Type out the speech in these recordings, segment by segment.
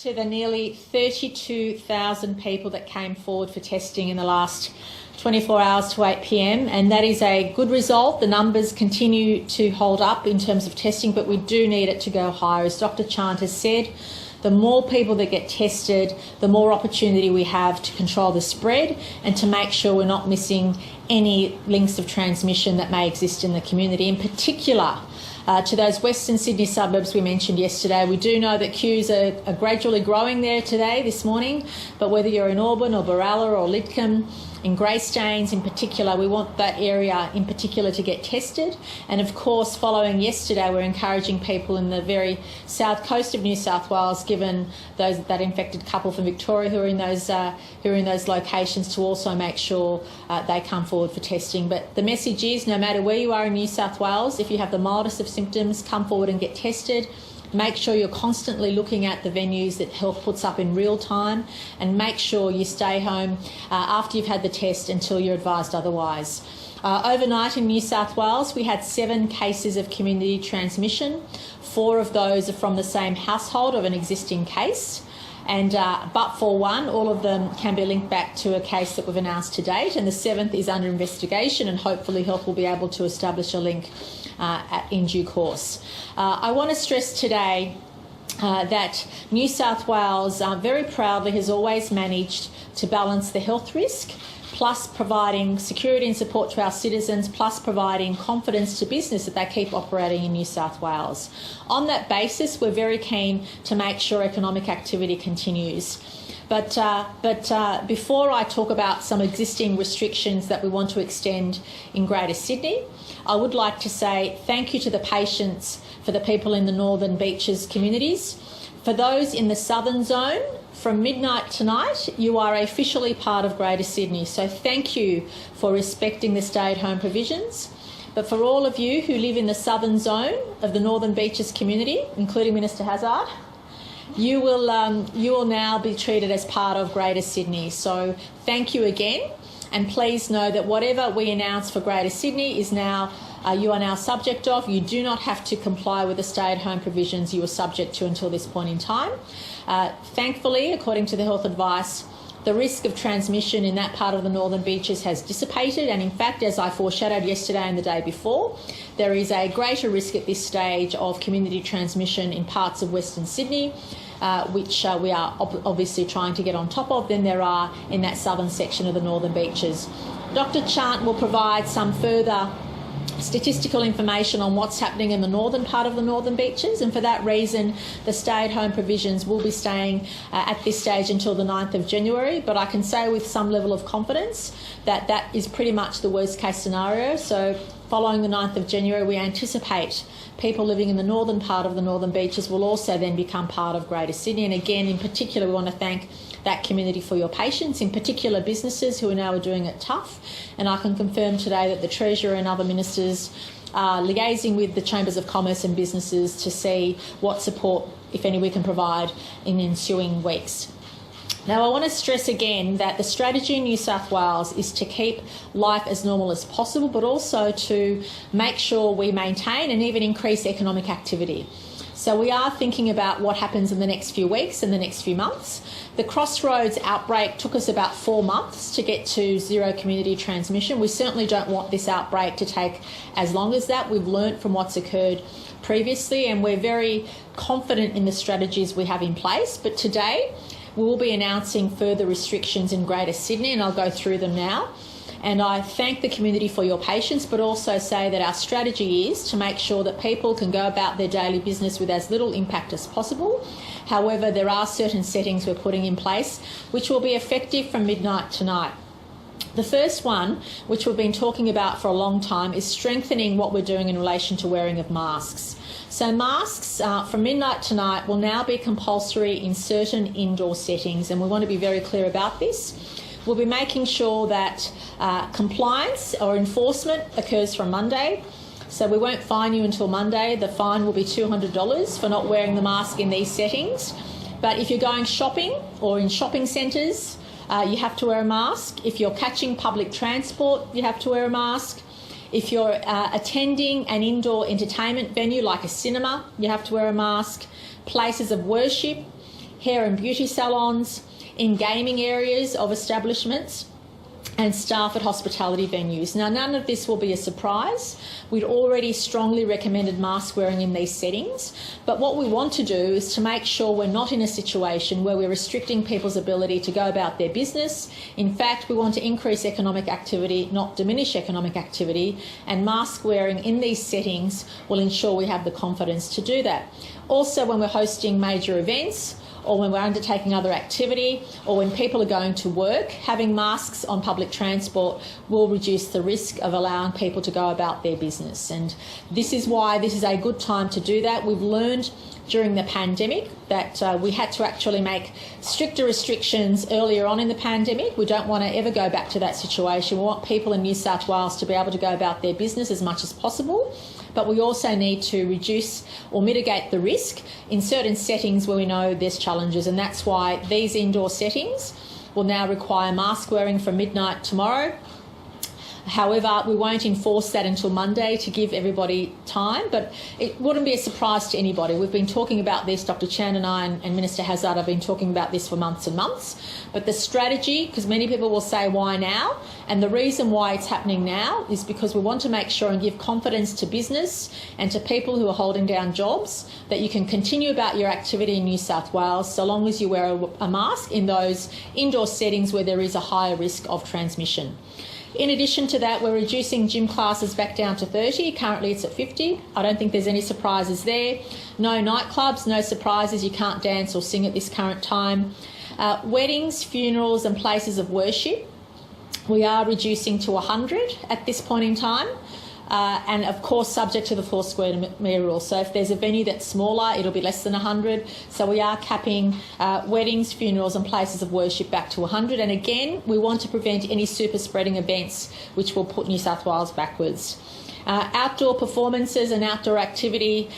to the nearly 32,000 people that came forward for testing in the last 24 hours to 8 p.m, and that is a good result. The numbers continue to hold up in terms of testing, but we do need it to go higher. As Dr. Chant has said, the more people that get tested, the more opportunity we have to control the spread and to make sure we're not missing any links of transmission that may exist in the community. In particular, to those Western Sydney suburbs we mentioned yesterday, we do know that queues are gradually growing there this morning, but whether you're in Auburn or Barawa or Lidcombe, in Greystanes in particular, we want that area in particular to get tested. And of course, following yesterday, we're encouraging people in the very south coast of New South Wales, given that infected couple from Victoria who are in those locations, to also make sure they come forward for testing. But the message is, no matter where you are in New South Wales, if you have the mildest of symptoms, come forward and get tested. Make sure you're constantly looking at the venues that health puts up in real time, and make sure you stay home after you've had the test until you're advised otherwise. Overnight in New South Wales, we had 7 cases of community transmission. 4 of those are from the same household of an existing case. And but for one, all of them can be linked back to a case that we've announced to date, and the 7th is under investigation, and hopefully health will be able to establish a link in due course. I want to stress today that New South Wales very proudly has always managed to balance the health risk, plus providing security and support to our citizens, plus providing confidence to business that they keep operating in New South Wales. On that basis, we're very keen to make sure economic activity continues. But before I talk about some existing restrictions that we want to extend in Greater Sydney, I would like to say thank you to the patients for the people in the Northern Beaches communities. For those in the southern zone, from midnight tonight, you are officially part of Greater Sydney. So thank you for respecting the stay-at-home provisions. But for all of you who live in the southern zone of the Northern Beaches community, including Minister Hazzard, you will now be treated as part of Greater Sydney. So thank you again. And please know that whatever we announce for Greater Sydney is now, you are now subject of. You do not have to comply with the stay-at-home provisions you were subject to until this point in time. Thankfully, according to the health advice, the risk of transmission in that part of the Northern Beaches has dissipated, and in fact, as I foreshadowed yesterday and the day before, there is a greater risk at this stage of community transmission in parts of Western Sydney, which we are obviously trying to get on top of, than there are in that southern section of the Northern Beaches. Dr. Chant will provide some further statistical information on what's happening in the northern part of the Northern Beaches, and for that reason the stay-at-home provisions will be staying at this stage until the 9th of January, but I can say with some level of confidence that that is pretty much the worst case scenario. So following the 9th of January, we anticipate people living in the northern part of the Northern Beaches will also then become part of Greater Sydney. And again, in particular, we want to thank that community for your patience, in particular businesses who are now doing it tough. And I can confirm today that the Treasurer and other ministers are liaising with the Chambers of Commerce and businesses to see what support, if any, we can provide in ensuing weeks. Now, I want to stress again that the strategy in New South Wales is to keep life as normal as possible, but also to make sure we maintain and even increase economic activity. So we are thinking about what happens in the next few weeks and the next few months. The Crossroads outbreak took us about 4 months to get to zero community transmission. We certainly don't want this outbreak to take as long as that. We've learnt from what's occurred previously, and we're very confident in the strategies we have in place. But today, we will be announcing further restrictions in Greater Sydney, and I'll go through them now. And I thank the community for your patience, but also say that our strategy is to make sure that people can go about their daily business with as little impact as possible. However, there are certain settings we're putting in place which will be effective from midnight tonight. The first one, which we've been talking about for a long time, is strengthening what we're doing in relation to wearing of masks. So masks from midnight tonight will now be compulsory in certain indoor settings, and we want to be very clear about this. We'll be making sure that compliance or enforcement occurs from Monday. So we won't fine you until Monday. The fine will be $200 for not wearing the mask in these settings. But if you're going shopping or in shopping centres, you have to wear a mask. If you're catching public transport, you have to wear a mask. If you're attending an indoor entertainment venue like a cinema, you have to wear a mask. Places of worship, hair and beauty salons, in gaming areas of establishments, and staff at hospitality venues. Now, none of this will be a surprise. We'd already strongly recommended mask wearing in these settings, but what we want to do is to make sure we're not in a situation where we're restricting people's ability to go about their business. In fact, we want to increase economic activity, not diminish economic activity, and mask wearing in these settings will ensure we have the confidence to do that. Also, when we're hosting major events, or when we're undertaking other activity, or when people are going to work, having masks on public transport will reduce the risk of allowing people to go about their business. And this is why this is a good time to do that. We've learned during the pandemic that we had to actually make stricter restrictions earlier on in the pandemic. We don't want to ever go back to that situation. We want people in New South Wales to be able to go about their business as much as possible, but we also need to reduce or mitigate the risk in certain settings where we know there's challenges, and that's why these indoor settings will now require mask wearing from midnight tomorrow. However, we won't enforce that until Monday to give everybody time, but it wouldn't be a surprise to anybody. We've been talking about this, Dr. Chant and I and Minister Hazzard have been talking about this for months and months. But the strategy, because many people will say, why now? And the reason why it's happening now is because we want to make sure and give confidence to business and to people who are holding down jobs that you can continue about your activity in New South Wales so long as you wear a mask in those indoor settings where there is a higher risk of transmission. In addition to that, we're reducing gym classes back down to 30. Currently it's at 50. I don't think there's any surprises there. No nightclubs, no surprises. You can't dance or sing at this current time. Weddings, funerals and places of worship, we are reducing to 100 at this point in time. And of course subject to the 4 square metre rule. So if there's a venue that's smaller, it'll be less than 100. So we are capping weddings, funerals and places of worship back to 100. And again, we want to prevent any super spreading events which will put New South Wales backwards. Outdoor performances and outdoor activity,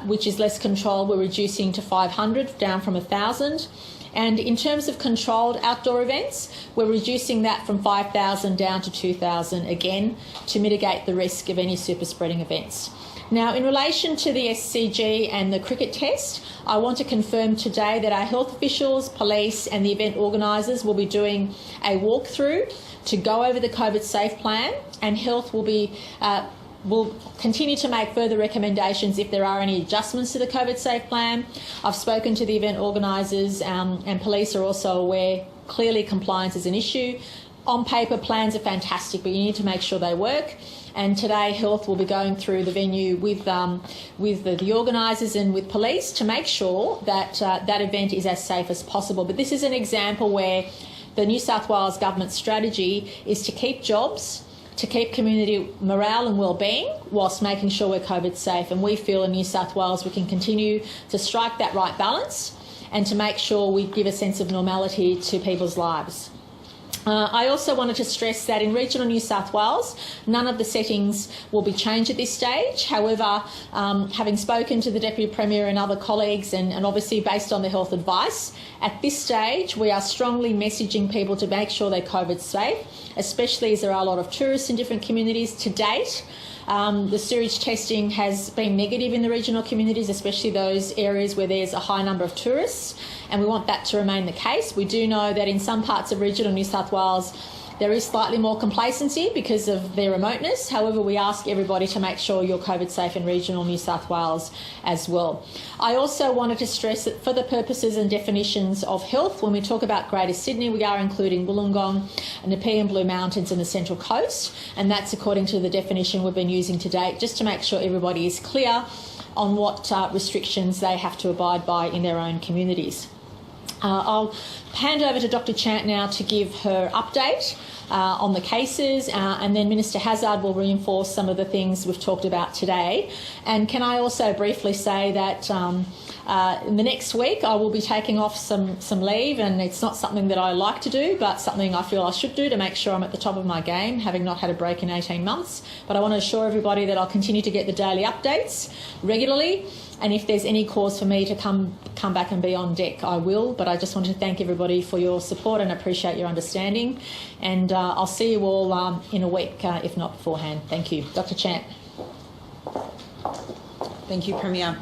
which is less controlled, we're reducing to 500, down from 1,000. And in terms of controlled outdoor events, we're reducing that from 5,000 down to 2,000, again, to mitigate the risk of any super spreading events. Now, in relation to the SCG and the cricket test, I want to confirm today that our health officials, police and the event organisers will be doing a walkthrough to go over the COVID safe plan, and health will continue to make further recommendations if there are any adjustments to the COVID safe plan. I've spoken to the event organisers and police are also aware clearly compliance is an issue. On paper, plans are fantastic, but you need to make sure they work. And today, health will be going through the venue with the organisers and with police to make sure that that event is as safe as possible. But this is an example where the New South Wales government strategy is to keep jobs, to keep community morale and well-being whilst making sure we're COVID safe. And we feel in New South Wales we can continue to strike that right balance and to make sure we give a sense of normality to people's lives. I also wanted to stress that in regional New South Wales, none of the settings will be changed at this stage. However, having spoken to the Deputy Premier and other colleagues and obviously based on the health advice, at this stage we are strongly messaging people to make sure they're COVID safe, especially as there are a lot of tourists in different communities. To date, the sewage testing has been negative in the regional communities, especially those areas where there's a high number of tourists, and we want that to remain the case. We do know that in some parts of regional New South Wales there is slightly more complacency because of their remoteness. However, we ask everybody to make sure you're COVID safe in regional New South Wales as well. I also wanted to stress that for the purposes and definitions of health, when we talk about Greater Sydney, we are including Wollongong and the Nepean Blue Mountains and the Central Coast, and that's according to the definition we've been using to date, just to make sure everybody is clear on what restrictions they have to abide by in their own communities. I'll hand over to Dr. Chant now to give her update on the cases, and then Minister Hazzard will reinforce some of the things we've talked about today. And can I also briefly say that in the next week I will be taking off some leave, and it's not something that I like to do, but something I feel I should do to make sure I'm at the top of my game, having not had a break in 18 months. But I want to assure everybody that I'll continue to get the daily updates regularly, and if there's any cause for me to come back and be on deck, I will. But I just want to thank everybody for your support and appreciate your understanding. And I'll see you all in a week, if not beforehand. Thank you. Dr. Chant. Thank you, Premier.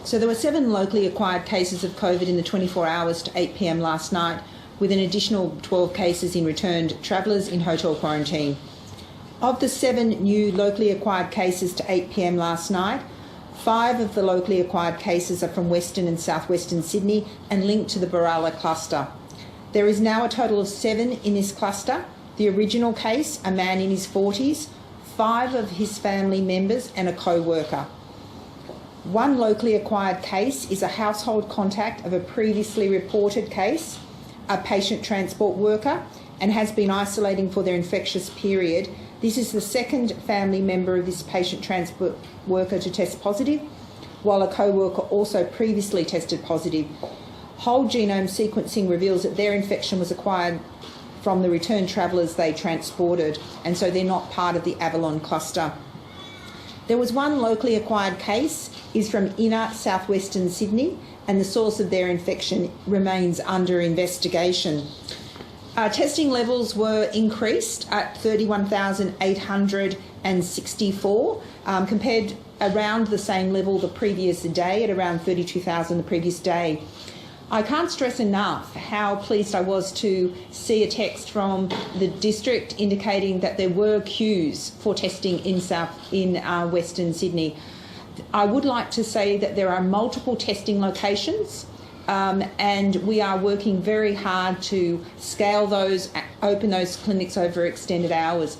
So there were 7 locally acquired cases of COVID in the 24 hours to 8 p.m. last night, with an additional 12 cases in returned travellers in hotel quarantine. Of the 7 new locally acquired cases to 8 p.m. last night, 5 of the locally acquired cases are from Western and Southwestern Sydney and linked to the Barawa cluster. There is now a total of 7 in this cluster. The original case, a man in his 40s, 5 of his family members and a co-worker. 1 locally acquired case is a household contact of a previously reported case, a patient transport worker, and has been isolating for their infectious period. This is the 2nd family member of this patient transport worker to test positive, while a co-worker also previously tested positive. Whole genome sequencing reveals that their infection was acquired from the returned travellers they transported, and so they're not part of the Avalon cluster. There was 1 locally acquired case, is from inner southwestern Sydney, and the source of their infection remains under investigation. Testing levels were increased at 31,864, compared around the same level the previous day at around 32,000 the previous day. I can't stress enough how pleased I was to see a text from the district indicating that there were queues for testing in Western Sydney. I would like to say that there are multiple testing locations, and we are working very hard to scale those, open those clinics over extended hours.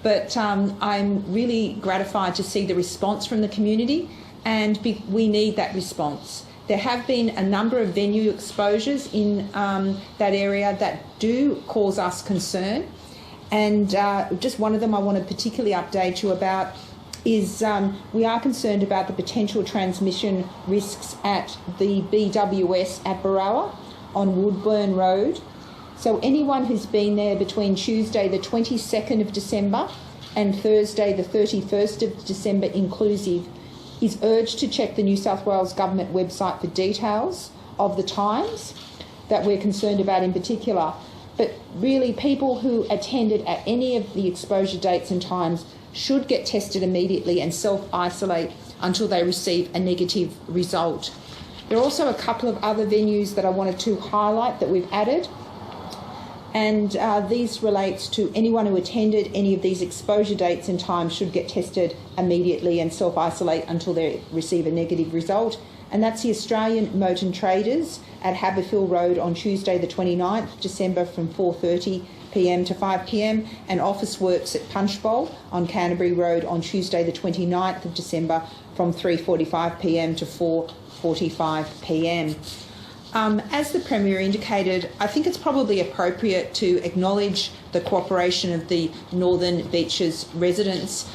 But I'm really gratified to see the response from the community, and we need that response. There have been a number of venue exposures in that area that do cause us concern, and just one of them I want to particularly update you about is we are concerned about the potential transmission risks at the BWS at Barawa on Woodburn Road. So anyone who's been there between Tuesday the 22nd of December and Thursday the 31st of December inclusive is urged to check the New South Wales Government website for details of the times that we're concerned about in particular. But really, people who attended at any of the exposure dates and times should get tested immediately and self-isolate until they receive a negative result. There are also a couple of other venues that I wanted to highlight that we've added, and these relates to anyone who attended any of these exposure dates and times should get tested immediately and self-isolate until they receive a negative result. And that's the Australian Motor Traders at Haberfield Road on Tuesday the 29th December from 4:30 p.m. to 5 p.m, and Office Works at Punchbowl on Canterbury Road on Tuesday the 29th of December from 3:45 p.m. to 4:45 p.m. As the Premier indicated, I think it's probably appropriate to acknowledge the cooperation of the Northern Beaches residents.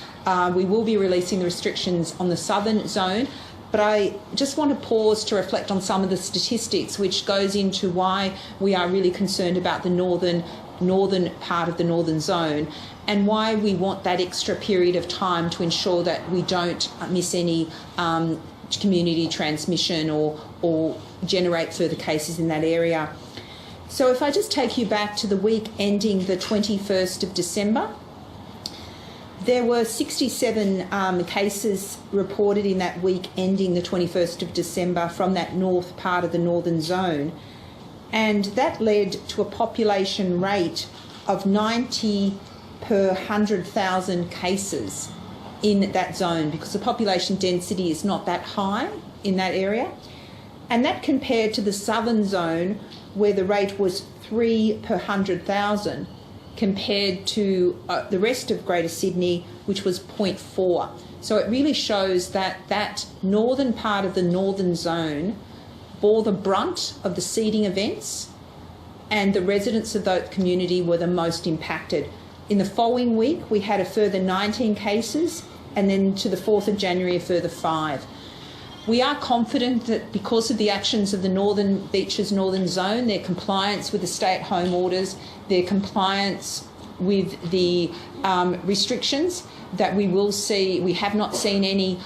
We will be releasing the restrictions on the southern zone, but I just want to pause to reflect on some of the statistics, which goes into why we are really concerned about the northern part of the northern zone, and why we want that extra period of time to ensure that we don't miss any community transmission or generate further cases in that area. So if I just take you back to the week ending the 21st of December, there were 67 cases reported in that week ending the 21st of December from that north part of the northern zone, and that led to a population rate of 90 per 100,000 cases in that zone, because the population density is not that high in that area. And that compared to the southern zone, where the rate was 3 per 100,000, compared to the rest of Greater Sydney, which was 0.4. So it really shows that that northern part of the northern zone bore the brunt of the seeding events, and the residents of that community were the most impacted. In the following week, we had a further 19 cases, and then to the 4th of January, a further 5. We are confident that because of the actions of the Northern Beaches Northern Zone, their compliance with the stay-at-home orders, their compliance with the restrictions, that we have not seen any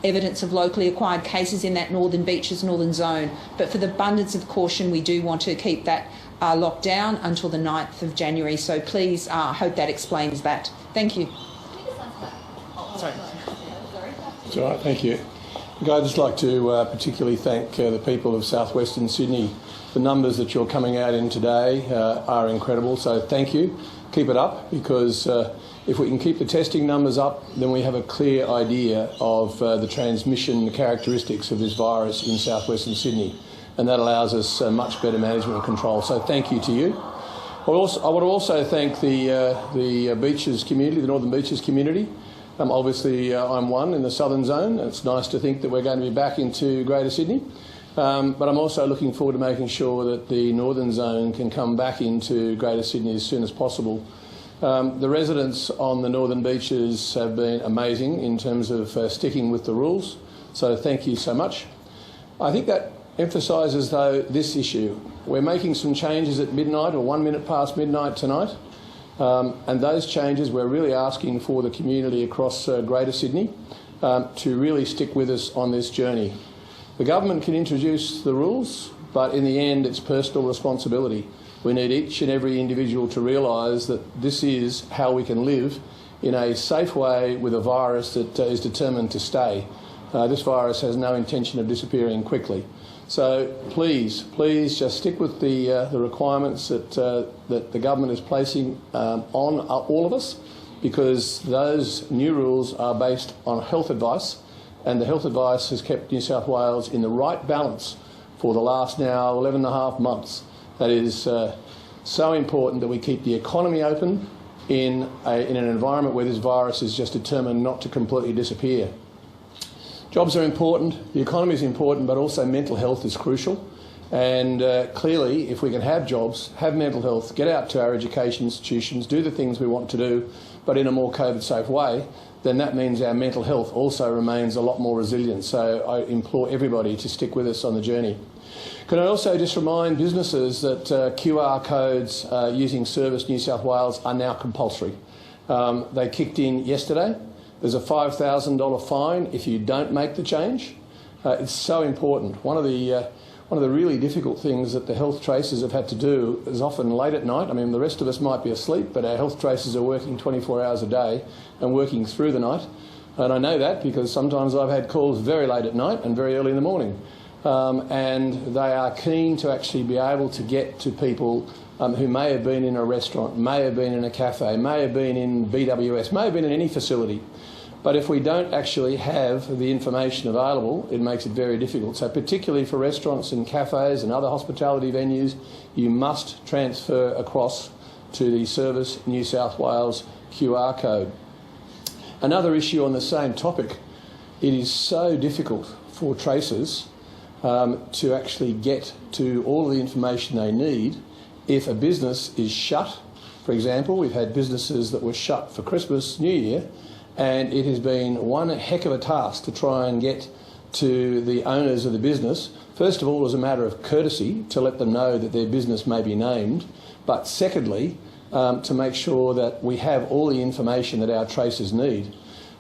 evidence of locally acquired cases in that Northern Beaches Northern Zone. But for the abundance of caution, we do want to keep that locked down until the 9th of January. So please, I hope that explains that. Thank you. Sorry. It's all right, thank you. I'd just like to particularly thank the people of southwestern Sydney. The numbers that you're coming out in today are incredible, so thank you. Keep it up, because if we can keep the testing numbers up, then we have a clear idea of the transmission characteristics of this virus in southwestern Sydney, and that allows us much better management and control. So thank you to you. I want to also thank the Beaches community, the Northern Beaches community. Obviously, I'm one in the southern zone. It's nice to think that we're going to be back into Greater Sydney. But I'm also looking forward to making sure that the northern zone can come back into Greater Sydney as soon as possible. The residents on the Northern Beaches have been amazing in terms of sticking with the rules. So thank you so much. I think that emphasises, though, this issue. We're making some changes at midnight, or 1 minute past midnight tonight. And those changes, we're really asking for the community across Greater Sydney to really stick with us on this journey. The government can introduce the rules, but in the end it's personal responsibility. We need each and every individual to realise that this is how we can live in a safe way with a virus that is determined to stay. This virus has no intention of disappearing quickly. So please just stick with the requirements that the government is placing on all of us, because those new rules are based on health advice, and the health advice has kept New South Wales in the right balance for the last now 11.5 months. That is so important, that we keep the economy open in an environment where this virus is just determined not to completely disappear. Jobs are important, the economy is important, but also mental health is crucial. And clearly, if we can have jobs, have mental health, get out to our education institutions, do the things we want to do, but in a more COVID-safe way, then that means our mental health also remains a lot more resilient. So I implore everybody to stick with us on the journey. Can I also just remind businesses that QR codes using Service New South Wales are now compulsory. They kicked in yesterday. There's a $5,000 fine if you don't make the change. It's so important. One of the really difficult things that the health tracers have had to do is often late at night. I mean, the rest of us might be asleep, but our health tracers are working 24 hours a day and working through the night. And I know that because sometimes I've had calls very late at night and very early in the morning. And they are keen to actually be able to get to people who may have been in a restaurant, may have been in a cafe, may have been in BWS, may have been in any facility. But if we don't actually have the information available, it makes it very difficult. So particularly for restaurants and cafes and other hospitality venues, you must transfer across to the Service New South Wales QR code. Another issue on the same topic, it is so difficult for tracers to actually get to all of the information they need if a business is shut. For example, we've had businesses that were shut for Christmas, New Year, and it has been one heck of a task to try and get to the owners of the business. First of all, as a matter of courtesy, to let them know that their business may be named, but secondly, to make sure that we have all the information that our tracers need.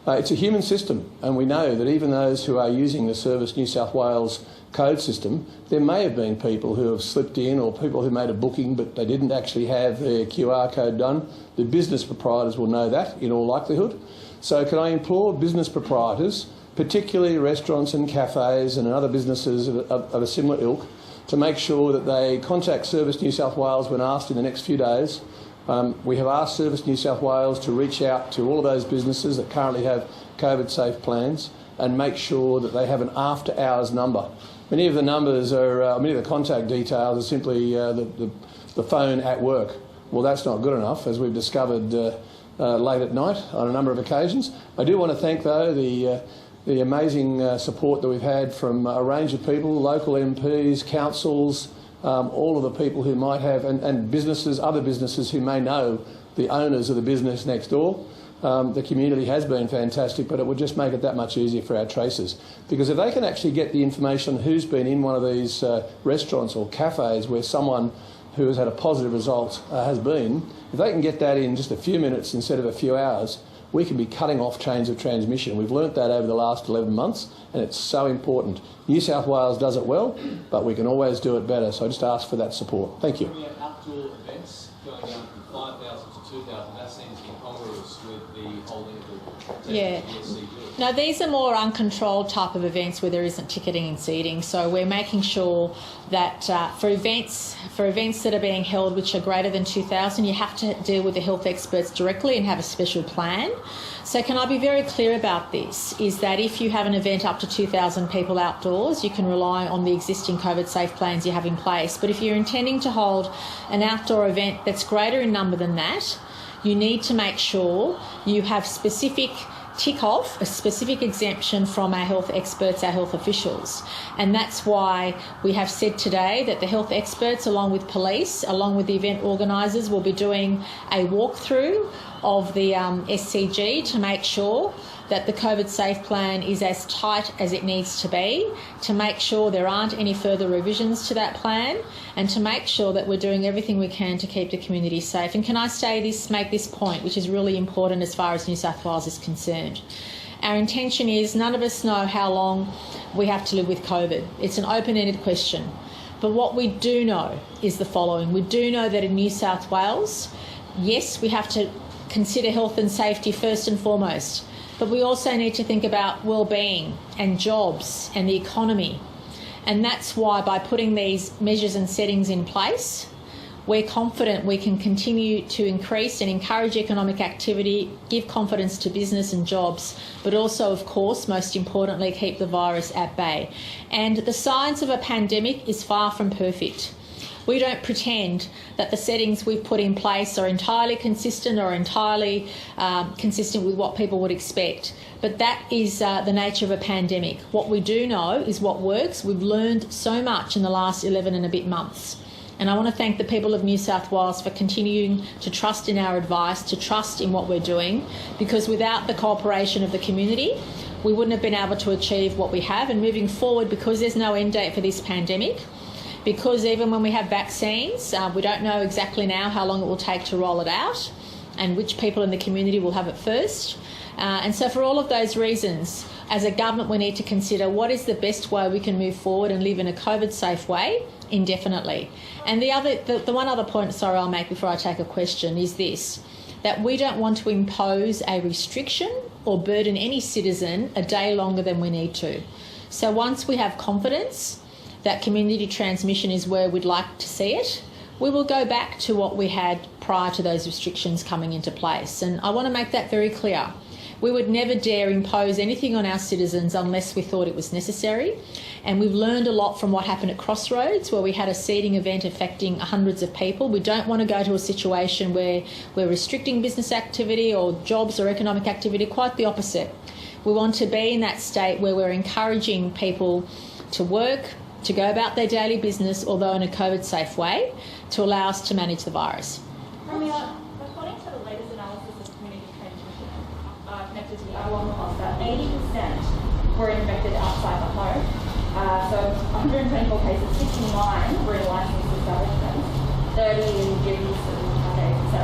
It's a human system, and we know that even those who are using the Service New South Wales code system, there may have been people who have slipped in, or people who made a booking but they didn't actually have their QR code done. The business proprietors will know that in all likelihood. So can I implore business proprietors, particularly restaurants and cafes and other businesses of a similar ilk, to make sure that they contact Service New South Wales when asked in the next few days. We have asked Service New South Wales to reach out to all of those businesses that currently have COVID-safe plans and make sure that they have an after-hours number. Many of the numbers are, many of the contact details are simply the phone at work. Well, that's not good enough, as we've discovered late at night on a number of occasions. I do want to thank, though, the amazing support that we've had from a range of people, local MPs, councils, all of the people who might have, and businesses, other businesses who may know the owners of the business next door. The community has been fantastic, but it would just make it that much easier for our tracers. Because if they can actually get the information on who's been in one of these restaurants or cafes where someone who has had a positive result has been, if they can get that in just a few minutes instead of a few hours, we can be cutting off chains of transmission. We've learnt that over the last 11 months, and it's so important. New South Wales does it well, but we can always do it better. So I just ask for that support. Thank you. We have outdoor events going down from 5,000 to 2,000, that seems incongruous with the holding of the SCG. Now, these are more uncontrolled type of events where there isn't ticketing and seating. So we're making sure that for events that are being held which are greater than 2,000, you have to deal with the health experts directly and have a special plan. So can I be very clear about this, is that if you have an event up to 2,000 people outdoors, you can rely on the existing COVID safe plans you have in place. But if you're intending to hold an outdoor event that's greater in number than that, you need to make sure you have specific tick off, a specific exemption from our health experts, our health officials. And that's why we have said today that the health experts, along with police, along with the event organisers, will be doing a walkthrough of the SCG to make sure that the COVID safe plan is as tight as it needs to be, to make sure there aren't any further revisions to that plan, and to make sure that we're doing everything we can to keep the community safe. And can I make this point, which is really important as far as New South Wales is concerned. Our intention is, none of us know how long we have to live with COVID. It's an open-ended question. But what we do know is the following. We do know that in New South Wales, yes, we have to consider health and safety first and foremost, but we also need to think about well-being and jobs and the economy. And that's why by putting these measures and settings in place, we're confident we can continue to increase and encourage economic activity, give confidence to business and jobs, but also, of course, most importantly, keep the virus at bay. And the science of a pandemic is far from perfect. We don't pretend that the settings we've put in place are entirely consistent or entirely consistent with what people would expect. But that is the nature of a pandemic. What we do know is what works. We've learned so much in the last 11 and a bit months. And I want to thank the people of New South Wales for continuing to trust in our advice, to trust in what we're doing, because without the cooperation of the community, we wouldn't have been able to achieve what we have. And moving forward, because there's no end date for this pandemic, because even when we have vaccines, we don't know exactly now how long it will take to roll it out and which people in the community will have it first. And so for all of those reasons, as a government, we need to consider what is the best way we can move forward and live in a COVID-safe way indefinitely. And the one other point, I'll make before I take a question is this, that we don't want to impose a restriction or burden any citizen a day longer than we need to. So once we have confidence that community transmission is where we'd like to see it, we will go back to what we had prior to those restrictions coming into place. And I want to make that very clear. We would never dare impose anything on our citizens unless we thought it was necessary. And we've learned a lot from what happened at Crossroads, where we had a seeding event affecting hundreds of people. We don't want to go to a situation where we're restricting business activity or jobs or economic activity. Quite the opposite. We want to be in that state where we're encouraging people to work, to go about their daily business, although in a COVID-safe way, to allow us to manage the virus. According to the latest analysis of community transmission connected to the Barawa cluster, 80% were infected outside the home. So 124 cases, 69 were in licensed establishments, 30 in gyms and cafes, etc.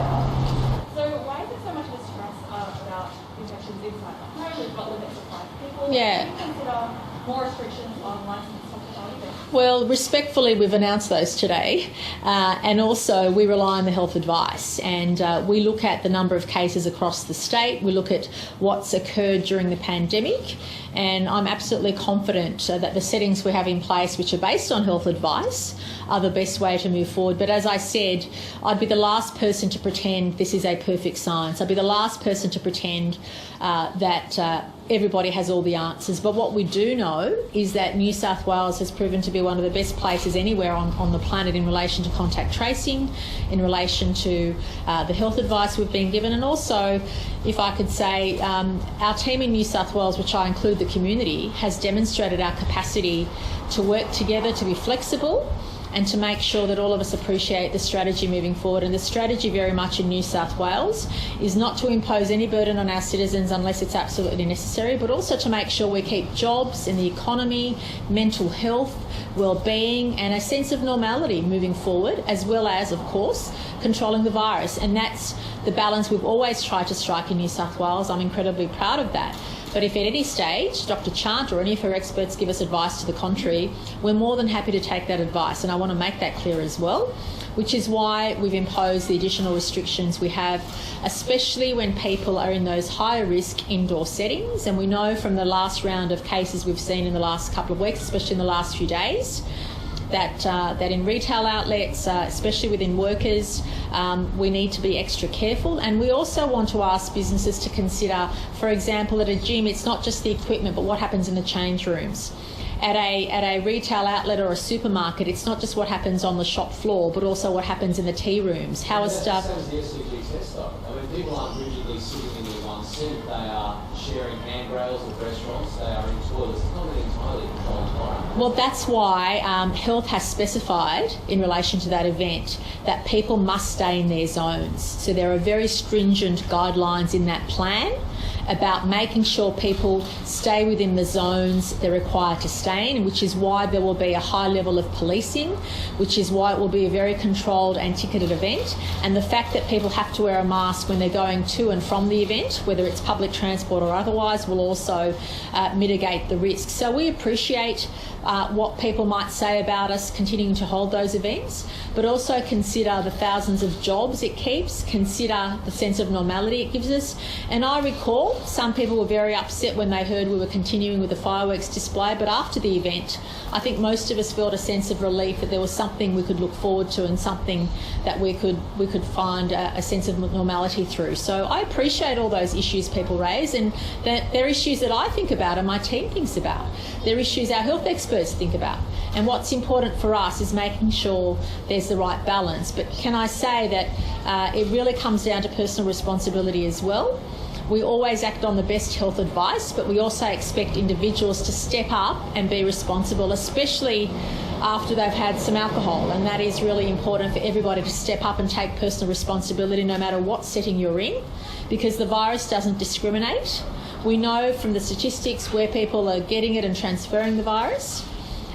So why is there so much distress about infections inside the home? We've got limits of 5 people. Yeah. Do you consider more restrictions on licensed hospitality? Well, respectfully, we've announced those today, and also we rely on the health advice, and we look at the number of cases across the state, we look at what's occurred during the pandemic, and I'm absolutely confident that the settings we have in place, which are based on health advice, are the best way to move forward. But as I said, I'd be the last person to pretend this is a perfect science. I'd be the last person to pretend that everybody has all the answers. But what we do know is that New South Wales has proven to be one of the best places anywhere on the planet in relation to contact tracing, in relation to the health advice we've been given, and also, if I could say, our team in New South Wales, which I include the community, has demonstrated our capacity to work together, to be flexible, and to make sure that all of us appreciate the strategy moving forward. And the strategy very much in New South Wales is not to impose any burden on our citizens unless it's absolutely necessary, but also to make sure we keep jobs in the economy, mental health, well-being, and a sense of normality moving forward, as well as, of course, controlling the virus. And that's the balance we've always tried to strike in New South Wales. I'm incredibly proud of that. But if at any stage Dr. Chant or any of her experts give us advice to the contrary, we're more than happy to take that advice, and I want to make that clear as well, which is why we've imposed the additional restrictions we have, especially when people are in those higher risk indoor settings. And we know from the last round of cases we've seen in the last couple of weeks, especially in the last few days, that in retail outlets, especially within workers, we need to be extra careful. And we also want to ask businesses to consider, for example, at a gym, it's not just the equipment, but what happens in the change rooms. At a retail outlet or a supermarket, it's not just what happens on the shop floor, but also what happens in the tea rooms. How is stuff? Same as the SCG test, though. I mean, people aren't rigidly sitting in their one seat. They are sharing handrails at restaurants. They are in toilets. It's not an entirely controlled environment. Well, that's why Health has specified in relation to that event that people must stay in their zones. So there are very stringent guidelines in that plan about making sure people stay within the zones they're required to stay in, which is why there will be a high level of policing, which is why it will be a very controlled and ticketed event. And the fact that people have to wear a mask when they're going to and from the event, whether it's public transport or otherwise, will also mitigate the risk. So we appreciate what people might say about us continuing to hold those events, but also consider the thousands of jobs it keeps, consider the sense of normality it gives us. And I recall some people were very upset when they heard we were continuing with the fireworks display, but after the event, I think most of us felt a sense of relief that there was something we could look forward to and something that we could find a sense of normality through. So I appreciate all those issues people raise, and they're issues that I think about and my team thinks about. They're issues our health experts think about. And what's important for us is making sure there's the right balance. But can I say that it really comes down to personal responsibility as well. We always act on the best health advice, but we also expect individuals to step up and be responsible, especially after they've had some alcohol. And that is really important for everybody to step up and take personal responsibility no matter what setting you're in, because the virus doesn't discriminate. We know from the statistics where people are getting it and transferring the virus,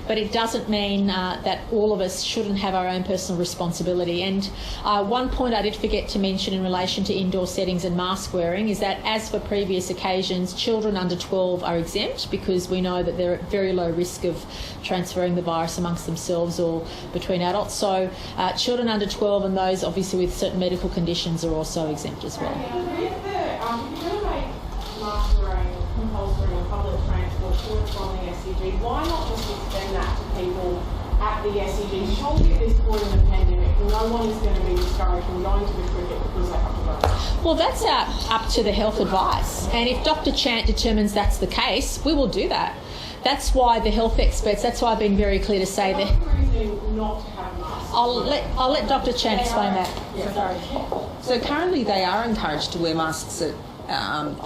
but it doesn't mean that all of us shouldn't have our own personal responsibility. And one point I did forget to mention in relation to indoor settings and mask wearing is that, as for previous occasions, children under 12 are exempt because we know that they're at very low risk of transferring the virus amongst themselves or between adults. So children under 12 and those obviously with certain medical conditions are also exempt as well. Mask wearing compulsory on public transport to and from the SCG, why not just extend that to people at the SCG? Surely at this point in the pandemic, no one is going to be discouraged from going to the cricket because they have to go. Well, that's up to the health advice. And if Dr. Chant determines that's the case, we will do that. That's why the health experts, that's why I've been very clear to say that. What's the reason not to have masks? I'll let Dr. Chant explain that. Yeah, sorry. So currently they are encouraged to wear masks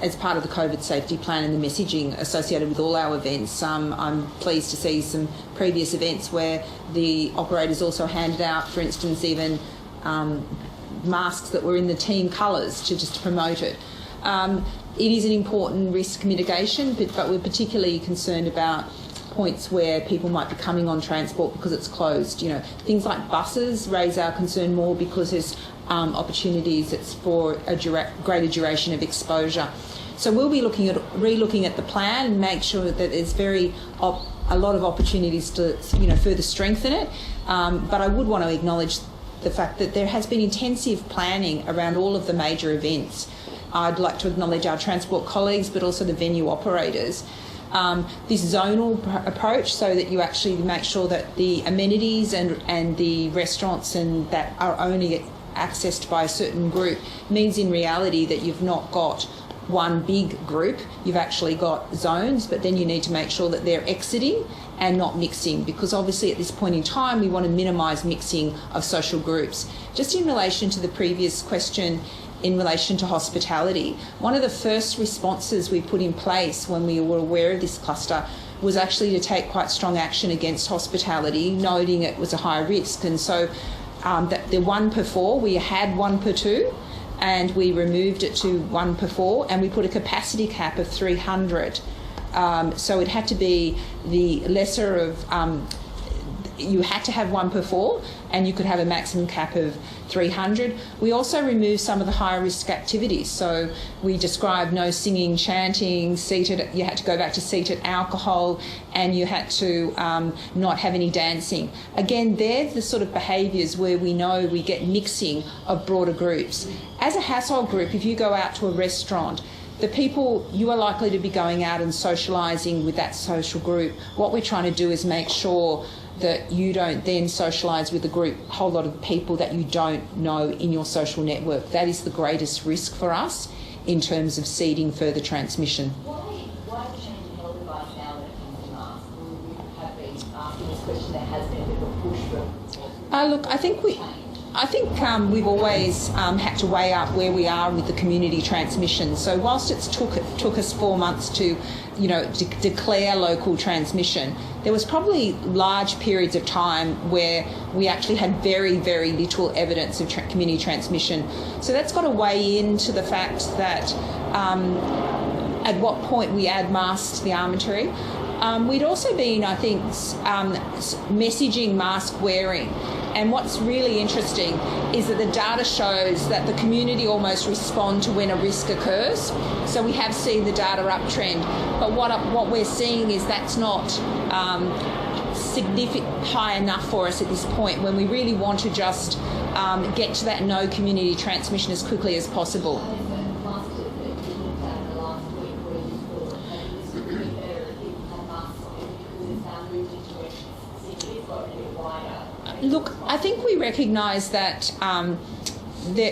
as part of the COVID safety plan and the messaging associated with all our events. I'm pleased to see some previous events where the operators also handed out, for instance, even masks that were in the team colours to promote it. It is an important risk mitigation, but we're particularly concerned about points where people might be coming on transport because it's closed. You know, things like buses raise our concern more because there's opportunities it's for a greater duration of exposure. So we'll be relooking at the plan and make sure that there's a lot of opportunities to further strengthen it. But I would want to acknowledge the fact that there has been intensive planning around all of the major events. I'd like to acknowledge our transport colleagues, but also the venue operators. This zonal approach, so that you actually make sure that the amenities and the restaurants and that are only accessed by a certain group, means in reality that you've not got one big group, you've actually got zones, but then you need to make sure that they're exiting and not mixing, because obviously at this point in time we want to minimise mixing of social groups. Just in relation to the previous question in relation to hospitality, one of the first responses we put in place when we were aware of this cluster was actually to take quite strong action against hospitality, noting it was a high risk. And so that the 1 per 4, we had 1 per 2, and we removed it to 1 per 4, and we put a capacity cap of 300. So it had to be the lesser of you had to have 1 per 4, and you could have a maximum cap of 300. We also removed some of the higher risk activities. So we described no singing, chanting, you had to go back to seated alcohol, and you had to not have any dancing. Again, they're the sort of behaviours where we know we get mixing of broader groups. As a household group, if you go out to a restaurant, the people you are likely to be going out and socialising with that social group, what we're trying to do is make sure that you don't then socialise with a whole lot of people that you don't know in your social network. That is the greatest risk for us in terms of seeding further transmission. Why the change in health advice now when it comes to masks? We have been asking this question. There has been a bit of a push for. Look, I think we've always had to weigh up where we are with the community transmission. So whilst it took us 4 months to, declare local transmission, there was probably large periods of time where we actually had very, very little evidence of community transmission. So that's got to weigh into the fact that at what point we add masks to the armoury. We'd also been, I think, messaging mask wearing. And what's really interesting is that the data shows that the community almost respond to when a risk occurs. So we have seen the data uptrend. But what we're seeing is that's not high enough for us at this point, when we really want to just get to that no community transmission as quickly as possible. Look, I think we recognise that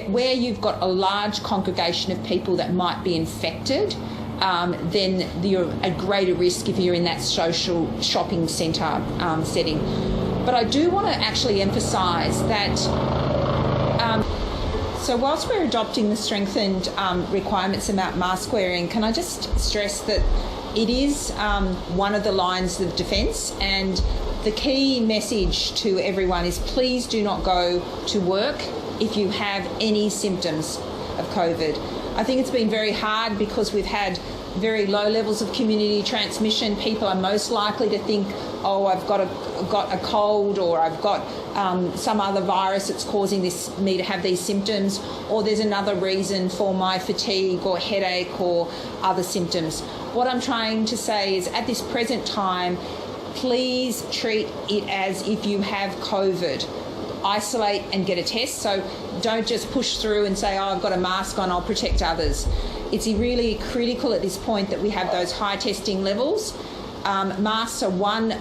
where you've got a large congregation of people that might be infected, then you're at greater risk if you're in that social shopping centre setting. But I do want to actually emphasise that so whilst we're adopting the strengthened requirements about mask wearing, can I just stress that it is one of the lines of defence, and the key message to everyone is please do not go to work if you have any symptoms of COVID. I think it's been very hard because we've had very low levels of community transmission. People are most likely to think, oh, I've got a cold, or I've got some other virus that's causing me to have these symptoms, or there's another reason for my fatigue or headache or other symptoms. What I'm trying to say is at this present time, please treat it as if you have COVID. Isolate and get a test. So don't just push through and say, oh, I've got a mask on, I'll protect others. It's really critical at this point that we have those high testing levels. Masks are one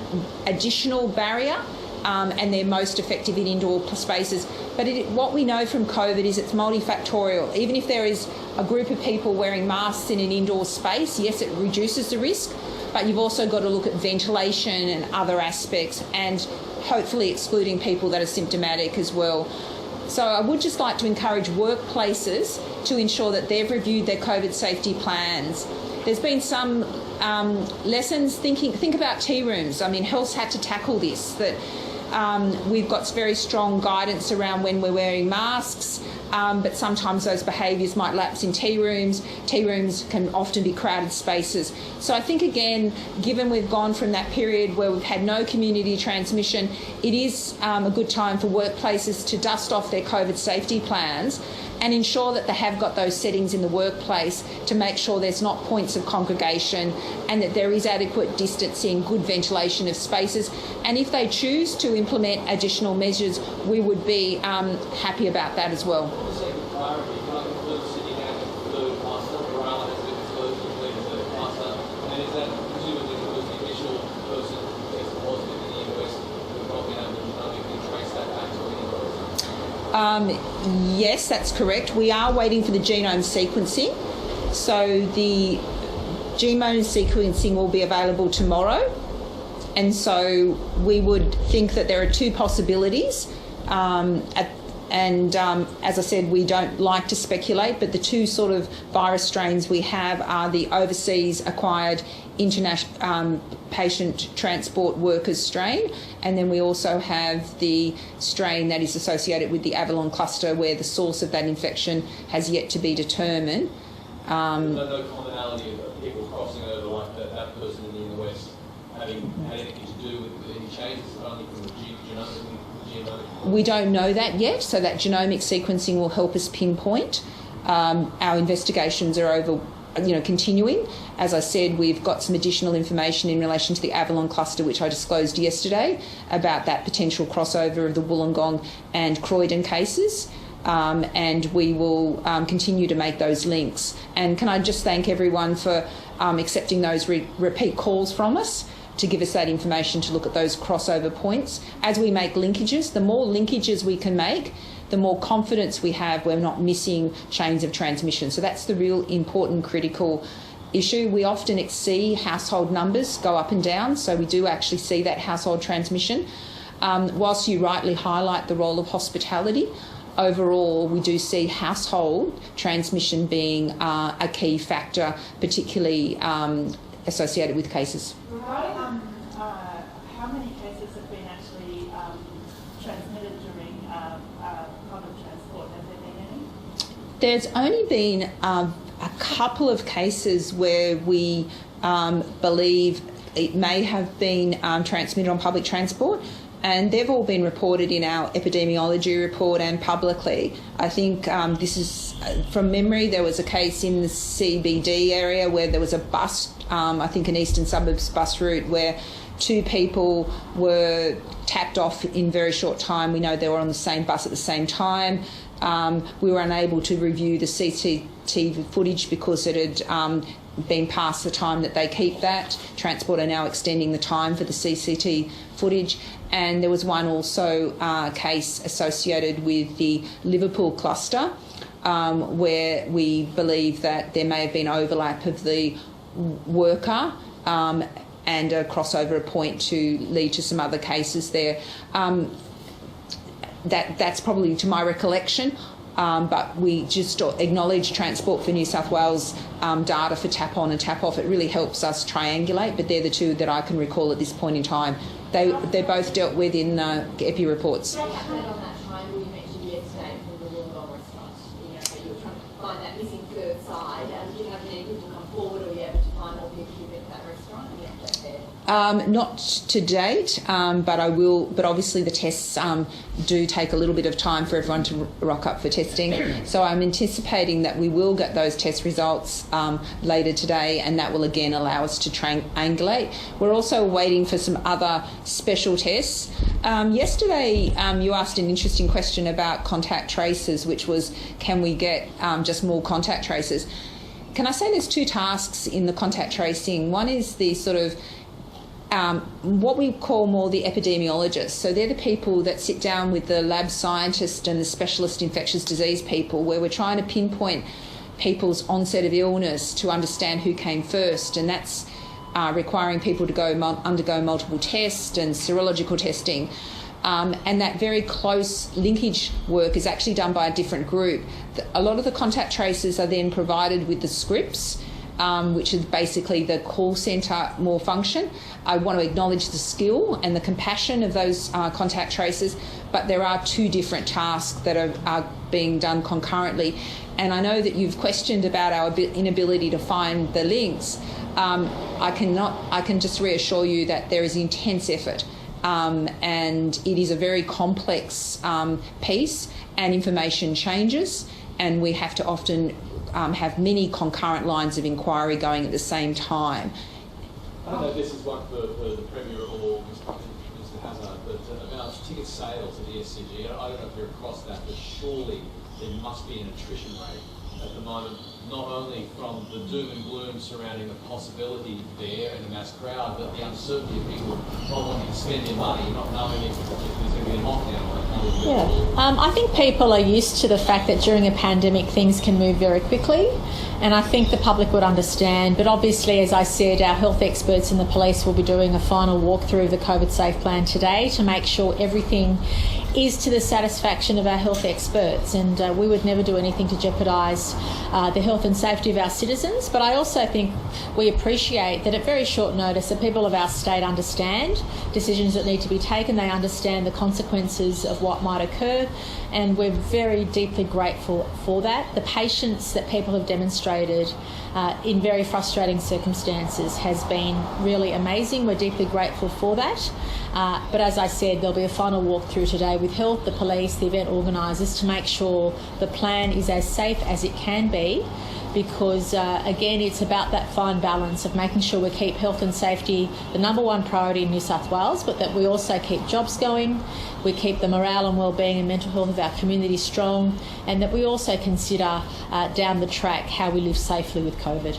additional barrier, and they're most effective in indoor spaces. But what we know from COVID is it's multifactorial. Even if there is a group of people wearing masks in an indoor space, yes, it reduces the risk, but you've also got to look at ventilation and other aspects, and hopefully excluding people that are symptomatic as well. So I would just like to encourage workplaces to ensure that they've reviewed their COVID safety plans. There's been some lessons. Think about tea rooms. I mean, health's had to tackle this, that we've got very strong guidance around when we're wearing masks, but sometimes those behaviours might lapse in tea rooms. Tea rooms can often be crowded spaces. So I think, again, given we've gone from that period where we've had no community transmission, it is a good time for workplaces to dust off their COVID safety plans and ensure that they have got those settings in the workplace to make sure there's not points of congregation and that there is adequate distancing, good ventilation of spaces. And if they choose to implement additional measures, we would be happy about that as well. Yes, that's correct. We are waiting for the genome sequencing. So the genome sequencing will be available tomorrow. And so we would think that there are two possibilities. As I said, we don't like to speculate, but the two sort of virus strains we have are the overseas acquired international patient transport workers strain, and then we also have the strain that is associated with the Avalon cluster, where the source of that infection has yet to be determined. No commonality of people crossing over like that person in the West having had anything to do with any changes, only from the genomic? We don't know that yet, so that genomic sequencing will help us pinpoint. Our investigations are continuing. As I said, we've got some additional information in relation to the Avalon cluster, which I disclosed yesterday, about that potential crossover of the Wollongong and Croydon cases. And we will continue to make those links. And can I just thank everyone for accepting those repeat calls from us to give us that information to look at those crossover points. As we make linkages, the more linkages we can make, the more confidence we have we're not missing chains of transmission. So that's the real important critical issue. We often see household numbers go up and down, so we do actually see that household transmission. Whilst you rightly highlight the role of hospitality, overall we do see household transmission being a key factor, particularly associated with cases. How many cases have been actually transmitted during public transport? Have there been any? There's only been a couple of cases where we believe it may have been transmitted on public transport, and they've all been reported in our epidemiology report and publicly. I think this is, from memory, there was a case in the CBD area where there was a bus, I think an eastern suburbs bus route, where 2 people were tapped off in very short time. We know they were on the same bus at the same time. We were unable to review the CCTV footage because it had been past the time that they keep that. Transport are now extending the time for the CCTV footage. And there was one also case associated with the Liverpool cluster where we believe that there may have been overlap of the worker and a crossover point to lead to some other cases there. That's probably to my recollection, but we just acknowledge Transport for New South Wales data for tap on and tap off. It really helps us triangulate, but they're the two that I can recall at this point in time. They're both dealt with in EPI reports. On that triangle you mentioned yesterday from the Wollongong restaurant, you were trying to find that missing third side. Do you have any people come forward or able to find more people who've been to that restaurant? Not to date, but I will. But obviously the tests do take a little bit of time for everyone to rock up for testing. So I'm anticipating that we will get those test results later today, and that will again allow us to triangulate. We're also waiting for some other special tests. Yesterday you asked an interesting question about contact tracers, which was, can we get just more contact tracers? Can I say there's 2 tasks in the contact tracing? One is the sort of what we call more the epidemiologists. So they're the people that sit down with the lab scientist and the specialist infectious disease people, where we're trying to pinpoint people's onset of illness to understand who came first, and that's requiring people to undergo multiple tests and serological testing. And that very close linkage work is actually done by a different group. A lot of the contact tracers are then provided with the scripts, which is basically the call centre more function. I want to acknowledge the skill and the compassion of those contact tracers, but there are 2 different tasks that are being done concurrently. And I know that you've questioned about our inability to find the links. I can just reassure you that there is intense effort, and it is a very complex piece, and information changes, and we have to often have many concurrent lines of inquiry going at the same time. I don't know if this is one for the Premier or Mr. Hazzard, but about ticket sales at the SCG, I don't know if you're across that, but surely there must be an attrition rate at the moment, not only from the doom and gloom surrounding the possibility there in a mass crowd, but the uncertainty of people not wanting to spend their money, not knowing if there's going to be a lockdown. I think people are used to the fact that during a pandemic things can move very quickly, and I think the public would understand. But obviously, as I said, our health experts and the police will be doing a final walkthrough of the COVID Safe Plan today to make sure everything is to the satisfaction of our health experts, and we would never do anything to jeopardise the health and safety of our citizens. But I also think we appreciate that at very short notice the people of our state understand decisions that need to be taken. They understand the consequences of what might occur, and we're very deeply grateful for that. The patience that people have demonstrated in very frustrating circumstances has been really amazing. We're deeply grateful for that. But as I said, there'll be a final walkthrough today with health, the police, the event organisers to make sure the plan is as safe as it can be, because again, it's about that fine balance of making sure we keep health and safety the number one priority in New South Wales, but that we also keep jobs going, we keep the morale and wellbeing and mental health of our community strong, and that we also consider down the track how we live safely with COVID.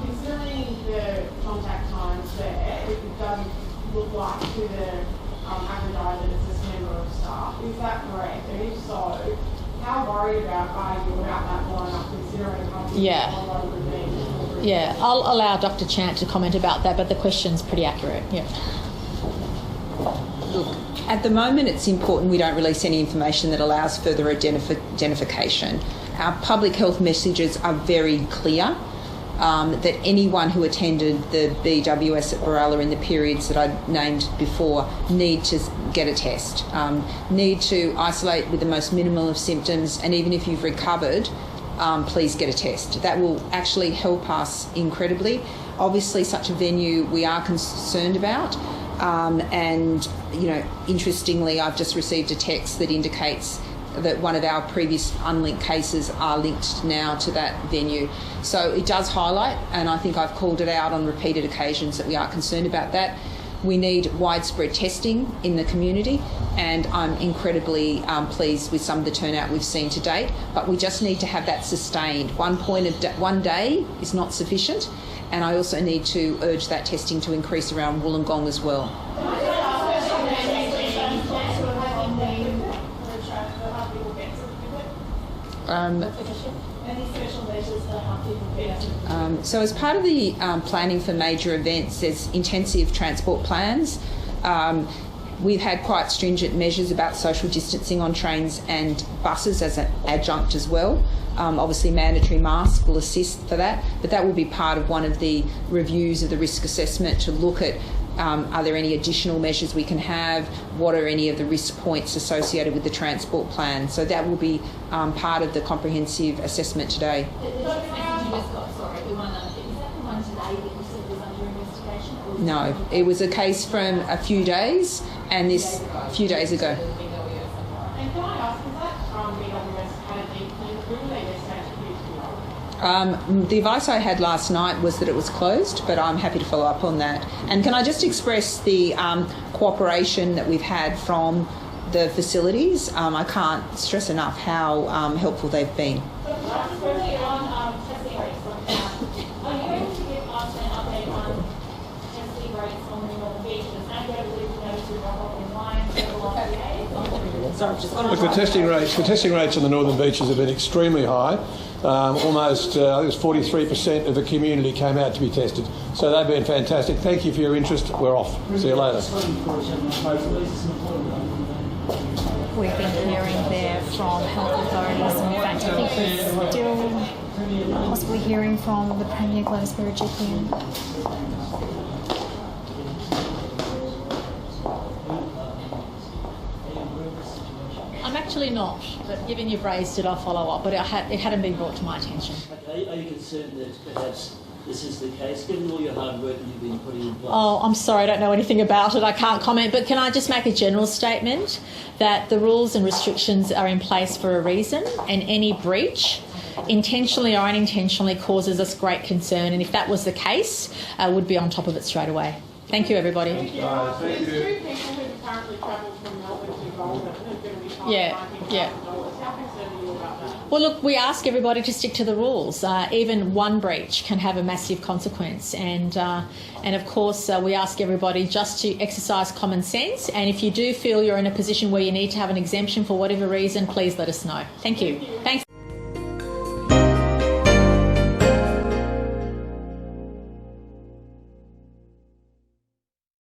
Considering the contact times there, it doesn't look like to the average eye that it's a member of staff. Is that correct? And if so, how worried are you about that lineup, considering how Yeah, I'll allow Dr. Chant to comment about that, but the question's pretty accurate. Yeah. Look, at the moment it's important we don't release any information that allows further identification. Our public health messages are very clear. That anyone who attended the BWS at Barawa in the periods that I named before need to get a test, need to isolate with the most minimal of symptoms, and even if you've recovered, please get a test. That will actually help us incredibly. Obviously, such a venue we are concerned about, and interestingly, I've just received a text that indicates that one of our previous unlinked cases are linked now to that venue. So it does highlight, and I think I've called it out on repeated occasions, that we are concerned about that. We need widespread testing in the community, and I'm incredibly pleased with some of the turnout we've seen to date, but we just need to have that sustained. One day is not sufficient, and I also need to urge that testing to increase around Wollongong as well. So as part of the planning for major events, there's intensive transport plans. We've had quite stringent measures about social distancing on trains and buses as an adjunct as well. Obviously mandatory masks will assist for that, but that will be part of one of the reviews of the risk assessment to look at are there any additional measures we can have? What are any of the risk points associated with the transport plan? So that will be part of the comprehensive assessment today. No, it was a case from a few days, and this a few days ago. And can I ask, is that BWS had a deep clean room? They The advice I had last night was that it was closed, but I'm happy to follow up on that. And can I just express the cooperation that we've had from the facilities? I can't stress enough how helpful they've been. Look, the testing rates on the northern beaches have been extremely high. Almost, I think it was 43% of the community came out to be tested. So they've been fantastic. Thank you for your interest. We're off. See you later. We've been hearing there from health authorities. In fact, I think we're still possibly hearing from the Premier, Gladys Berejiklian. I'm actually not, but given you've raised it, I'll follow up. But it hadn't been brought to my attention. Okay, are you concerned that perhaps this is the case, given all your hard work that you've been putting in place? Oh, I'm sorry, I don't know anything about it. I can't comment. But can I just make a general statement that the rules and restrictions are in place for a reason, and any breach, intentionally or unintentionally, causes us great concern. And if that was the case, would be on top of it straight away. Thank you, everybody. Thank you. There's 2 people who currently travel from Melbourne to Goulburn who are going to be fined $19,000. How concerned are you about that? Well, look, we ask everybody to stick to the rules. Even one breach can have a massive consequence. And of course, we ask everybody just to exercise common sense. And if you do feel you're in a position where you need to have an exemption for whatever reason, please let us know. Thank you. Thanks.